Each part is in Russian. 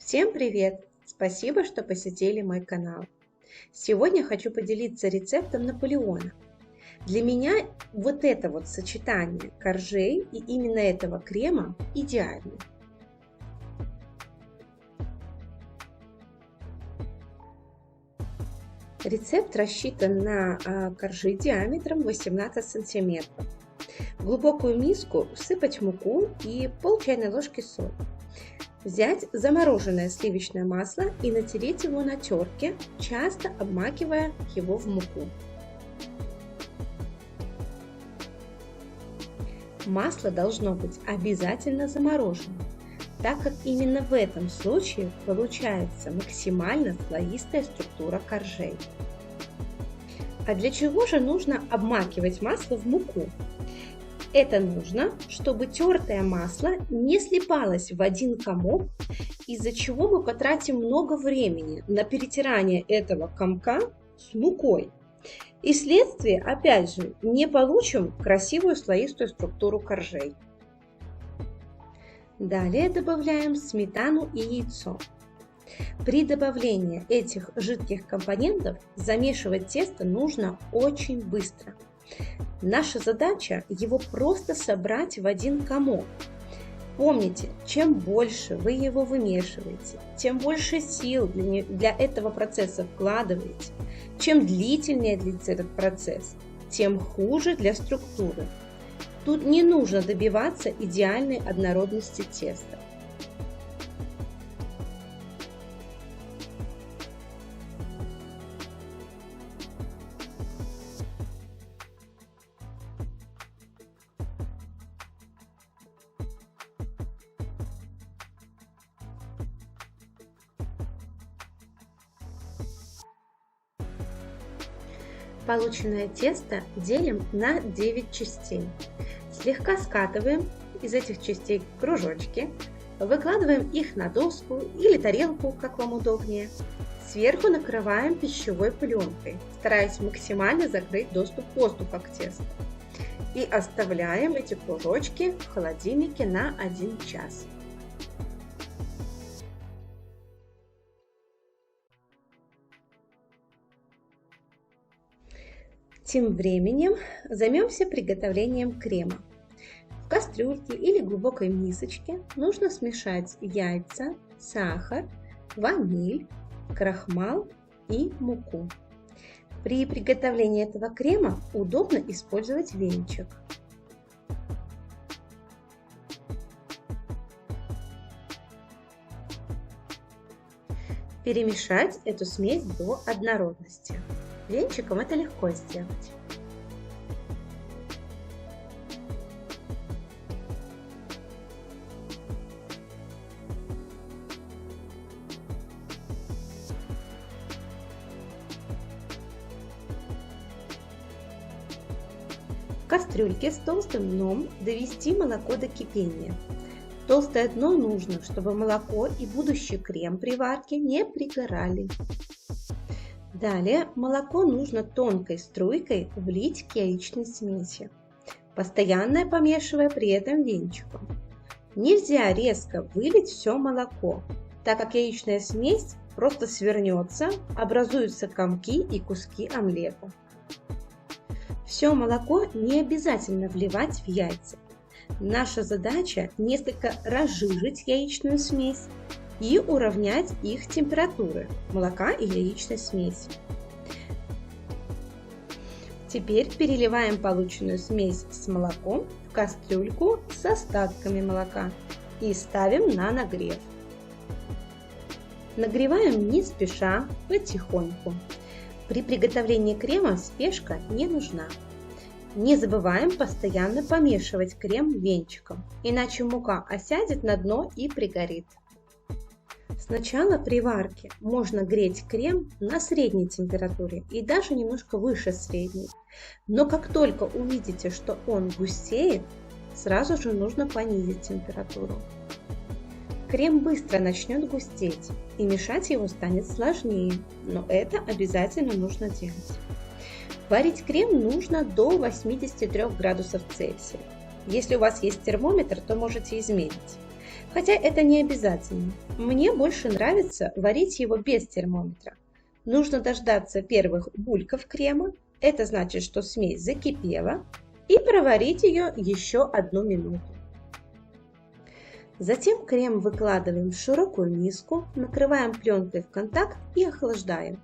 Всем привет! Спасибо, что посетили мой канал. Сегодня хочу поделиться рецептом Наполеона. Для меня вот это вот сочетание коржей и именно этого крема идеально. Рецепт рассчитан на коржи диаметром 18 сантиметров. В глубокую миску всыпать муку и пол чайной ложки соли. Взять замороженное сливочное масло и натереть его на терке, часто обмакивая его в муку. Масло должно быть обязательно замороженным, так как именно в этом случае получается максимально слоистая структура коржей. А для чего же нужно обмакивать масло в муку? Это нужно, чтобы тертое масло не слипалось в один комок, из-за чего мы потратим много времени на перетирание этого комка с мукой. И вследствие, опять же, не получим красивую слоистую структуру коржей. Далее добавляем сметану и яйцо. При добавлении этих жидких компонентов замешивать тесто нужно очень быстро. Наша задача его просто собрать в один комок. Помните, чем больше вы его вымешиваете, тем больше сил для этого процесса вкладываете. Чем длительнее длится этот процесс, тем хуже для структуры. Тут не нужно добиваться идеальной однородности теста. Полученное тесто делим на 9 частей. Слегка скатываем из этих частей кружочки, выкладываем их на доску или тарелку, как вам удобнее. Сверху накрываем пищевой пленкой, стараясь максимально закрыть доступ воздуха к тесту. И оставляем эти кружочки в холодильнике на 1 час. Тем временем займемся приготовлением крема. В кастрюльке или глубокой мисочке нужно смешать яйца, сахар, ваниль, крахмал и муку. При приготовлении этого крема удобно использовать венчик. Перемешать эту смесь до однородности. Венчиком это легко сделать. В кастрюльке с толстым дном довести молоко до кипения. Толстое дно нужно, чтобы молоко и будущий крем при варке не пригорали. Далее молоко нужно тонкой струйкой влить к яичной смеси, постоянно помешивая при этом венчиком. Нельзя резко вылить все молоко, так как яичная смесь просто свернется, образуются комки и куски омлета. Все молоко не обязательно вливать в яйца. Наша задача несколько разжижить яичную смесь и уравнять их температуры молока и яичной смеси. Теперь переливаем полученную смесь с молоком в кастрюльку с остатками молока и ставим на нагрев. Нагреваем не спеша, потихоньку. При приготовлении крема спешка не нужна. Не забываем постоянно помешивать крем венчиком, иначе мука осядет на дно и пригорит. Сначала при варке можно греть крем на средней температуре и даже немножко выше средней. Но как только увидите, что он густеет, сразу же нужно понизить температуру. Крем быстро начнет густеть и мешать его станет сложнее, но это обязательно нужно делать. Варить крем нужно до 83 градусов Цельсия. Если у вас есть термометр, то можете измерить. Хотя это не обязательно. Мне больше нравится варить его без термометра. Нужно дождаться первых бульков крема, это значит, что смесь закипела, и проварить ее еще 1 минуту. Затем крем выкладываем в широкую миску, накрываем пленкой в контакт и охлаждаем.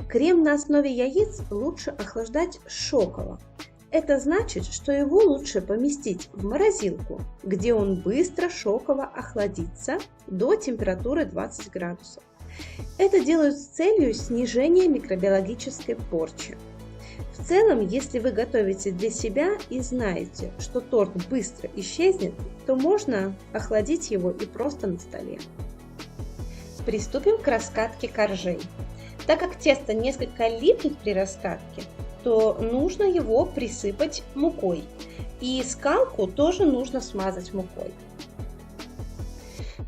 Крем на основе яиц лучше охлаждать шоково. Это значит, что его лучше поместить в морозилку, где он быстро шоково охладится до температуры 20 градусов. Это делают с целью снижения микробиологической порчи. В целом, если вы готовите для себя и знаете, что торт быстро исчезнет, то можно охладить его и просто на столе. Приступим к раскатке коржей. Так как тесто несколько липнет при раскатке, то нужно его присыпать мукой. И скалку тоже нужно смазать мукой.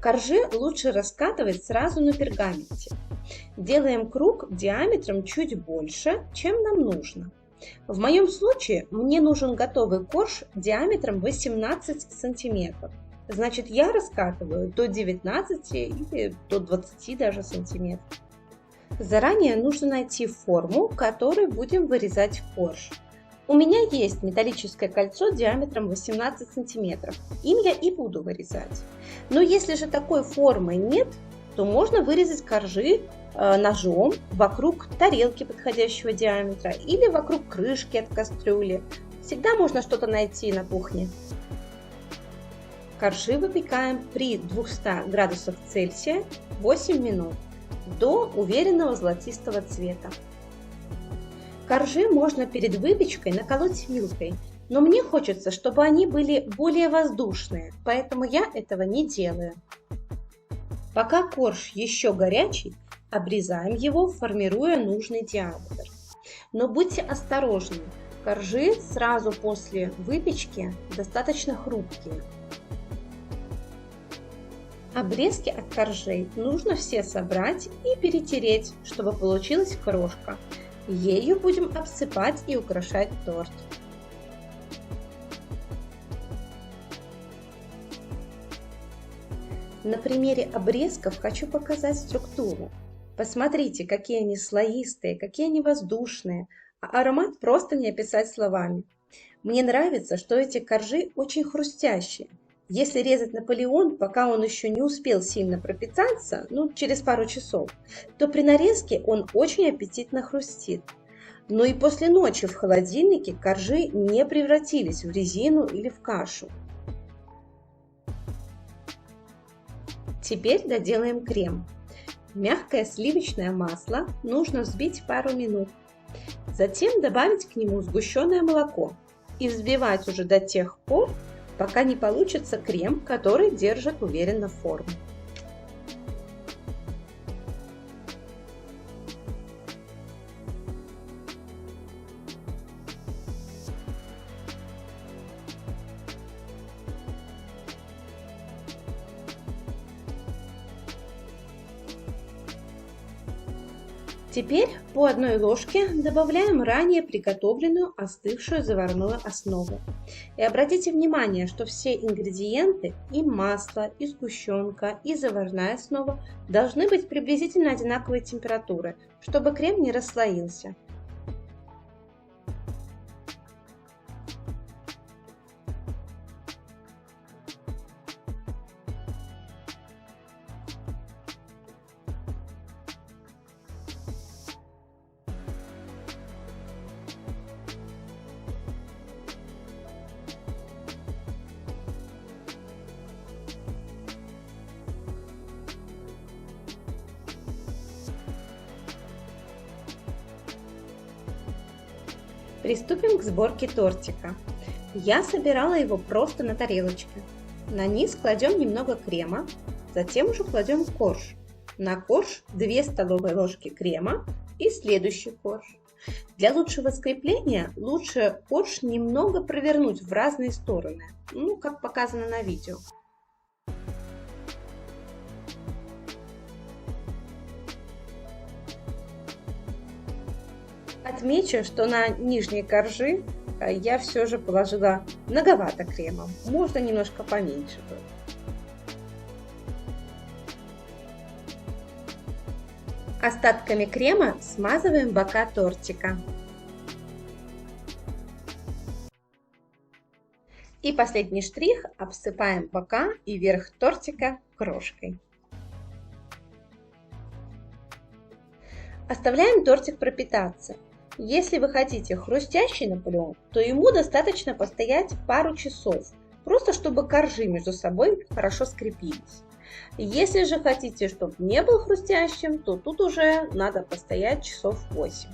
Коржи лучше раскатывать сразу на пергаменте. Делаем круг диаметром чуть больше, чем нам нужно. В моем случае мне нужен готовый корж диаметром 18 сантиметров. Значит, я раскатываю до 19 или до 20 даже сантиметров. Заранее нужно найти форму, которой будем вырезать корж. У меня есть металлическое кольцо диаметром 18 сантиметров. Им я и буду вырезать. Но если же такой формы нет, то можно вырезать коржи ножом вокруг тарелки подходящего диаметра или вокруг крышки от кастрюли. Всегда можно что-то найти на кухне. Коржи выпекаем при 200 градусах Цельсия 8 минут до уверенного золотистого цвета. Коржи можно перед выпечкой наколоть вилкой, но мне хочется, чтобы они были более воздушные, поэтому я этого не делаю. Пока корж еще горячий, обрезаем его, формируя нужный диаметр. Но будьте осторожны, коржи сразу после выпечки достаточно хрупкие. Обрезки от коржей нужно все собрать и перетереть, чтобы получилась крошка. Ею будем обсыпать и украшать торт. На примере обрезков хочу показать структуру. Посмотрите, какие они слоистые, какие они воздушные, а аромат просто не описать словами. Мне нравится, что эти коржи очень хрустящие. Если резать Наполеон, пока он еще не успел сильно пропитаться, через пару часов, то при нарезке он очень аппетитно хрустит. Но и после ночи в холодильнике коржи не превратились в резину или в кашу. Теперь доделаем крем. Мягкое сливочное масло нужно взбить пару минут. Затем добавить к нему сгущенное молоко и взбивать уже до тех пор, пока не получится крем, который держит уверенно форму. Теперь по 1 ложке добавляем ранее приготовленную остывшую заварную основу. И обратите внимание, что все ингредиенты, и масло, и сгущенка, и заварная основа, должны быть приблизительно одинаковой температуры, чтобы крем не расслоился. Приступим к сборке тортика. Я собирала его просто на тарелочке. На низ кладем немного крема, затем уже кладем корж. На корж 2 столовые ложки крема и следующий корж. Для лучшего скрепления лучше корж немного провернуть в разные стороны, как показано на видео. Отмечу, что на нижние коржи я все же положила многовато крема, можно немножко поменьше было. Остатками крема смазываем бока тортика. И последний штрих – обсыпаем бока и верх тортика крошкой. Оставляем тортик пропитаться. Если вы хотите хрустящий Наполеон, то ему достаточно постоять пару часов, просто чтобы коржи между собой хорошо скрепились. Если же хотите, чтобы не был хрустящим, то тут уже надо постоять часов 8.